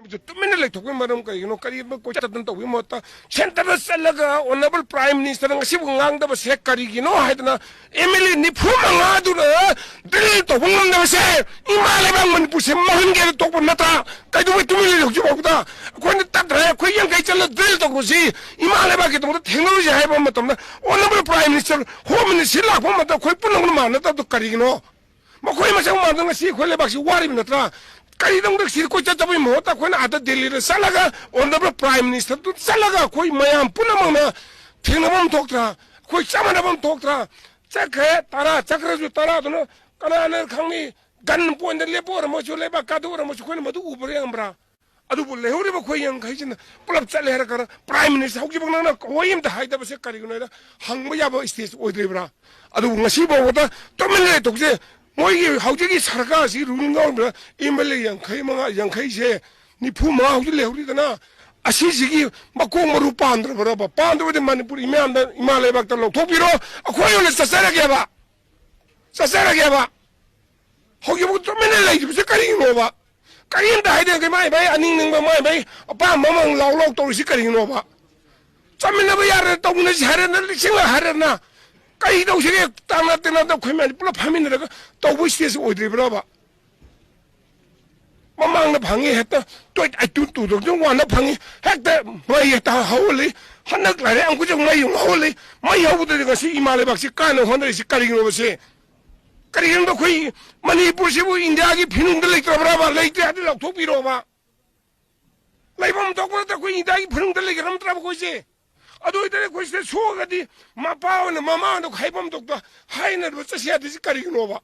tuminna le thokwe maram kaigino kari ko chatan to wi mota center salaga honorable prime minister ngasi bungang da se karigino haidna emily ni phuma nga du dil to bungam da se imale bang man puse mahan ge to ko nata kai du tuminna le hokji bokda ko ni ta dra ko yang kai chala dil to ko si imale ba ke to technology hai ba matam na honorable prime minister home minister la ko mata ko punang ma na ta to karigino ma ko ma sang ma da ngasi ko le ba si wari natra कई दंग सिर को चचा भी मोता कोई ना आता दिल्ली रे सालागा ऑनरेबल प्राइम मिनिस्टर तो सालागा कोई मयाम पुनः मना थिंगनबम थोकरा कोई चामनबम थोकरा चखे तारा चक्र जो तारा तो ना कनाने खानी गन पोंदे लेपो र मचो लेबा कादो र मचो कोई मधु ऊपर यंबरा अदु बोले होरे बा कोई यंग खाई चिन पुलब चले हर कर प्राइम मिनिस्टर होकी बंगना ना कोई यम हाइदा बसे करिगनो रा हंग या बा स्टेज ओद्रेबरा अदु ngasi बोता तो मिले तोजे मोई हौजिगी सरकार सी रूलिंग गवर्नमेंट इमले यांखै मंगा यांखै से निफु मा हौजि लेहरिदना असी जिगी मकोंग मरु पांद्र बरबा पांद्र मणिपुर इमाले बक्ता लौथोपिरो अखोय ओले ससरगेबा हौजि बु तमेने लाइजि करिनोबा करिन दा हाइदे के माइ भाई अनिंग निंग माइ भाई अपा ममंग लाउ तौरसि करिनोबा चमिनबा यारे तौने हरन लिसिंग हरना कई दो से ताना तेना तो कोई मैं पुला फामिन रगा तो वो स्टेज ओद्री बराबा ममांग न भांगे है तो आई तू जो वाना भांगे है तो मैं ये ता हावले हनक लारे अंकु जो मैं यूं हावले मैं हाव तो देखा सी इमाले बाक्सी कान होने सी करिंग बसे करिंग तो कोई मणिपुर से वो इंडिया की फिल्म तो लेकर बराबर लेते आते लोग तो पिरोबा लाइबम तो कोई इंडिया की फिल्म तो लेकर हम तरफ कोई से अदो इधर कोई से सोगदी मापाव ने मामा ने खाइबम तो हाई ने बच्चे से आदि करिगनोबा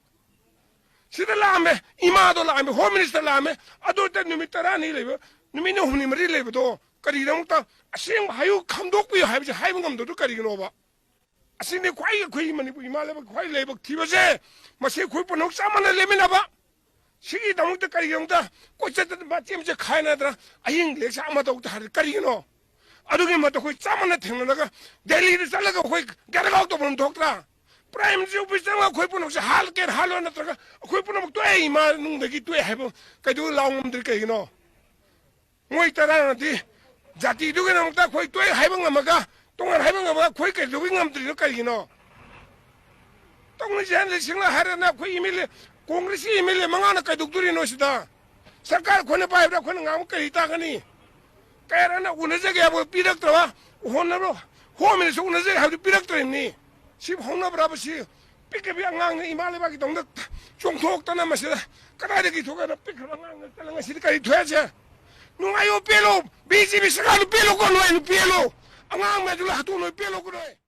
सिदा लामे इमा दो लामे होम मिनिस्टर लामे अदो इधर निमितरा नहीं लेबो निमिनो हुनी मरी लेबो तो करिगनम तो असिंग हायु खमदोक पि हाइबे हाइबम तो करिगनोबा असिने कोई मणिपुर इमाले कोई लेबो थिबसे मसे कोई पनोक सामने लेमिनाबा सिगी दमुक तो करिगनम तो कोई चत बाचिम से खाइनाद्रा अहिंग लेसा मा तो करिगनो अदुगे मत कोई चामन थेंगनगा दिल्ली रे चलगा कोई गरगाव तो बन थोकरा प्राइम मिनिस्टर ऑफिसर कोई पुनो से हाल के हालो नत्रगा कोई पुनो तो ए मा नुंदगी तो हैबो कदु लाउम दर कहिनो मोय तरा नदि जाति दुगे नमता कोई तो हैबो ngamaga तोंगा हैबो ngamaga कोई के दुगे ngamद्रि कहिनो तोंनि जेन सिंगला हारना कोई इमेले कांग्रेस इमेले मंगाना कदुगदुरि नोसिदा सरकार कोने पाइबरा कोने ngam कहिता गनी कैरना उनसे क्या वो पीरक तरवा होना रो हो मैंने सो उनसे हाउ पीरक तरह नहीं सिर्फ होना बराबर सी पिक भी अंगांग इमाले बाकी तो उन्हें चोंगथोक तना मसेला करारे की थोका ना पिक अंगांग तलंग सिर करी थोया से नुआयो पेलो बीसी भी सकालु पेलो को नुआयो पेलो अंगांग में जुला हतु नुआयो पेलो को नुआयो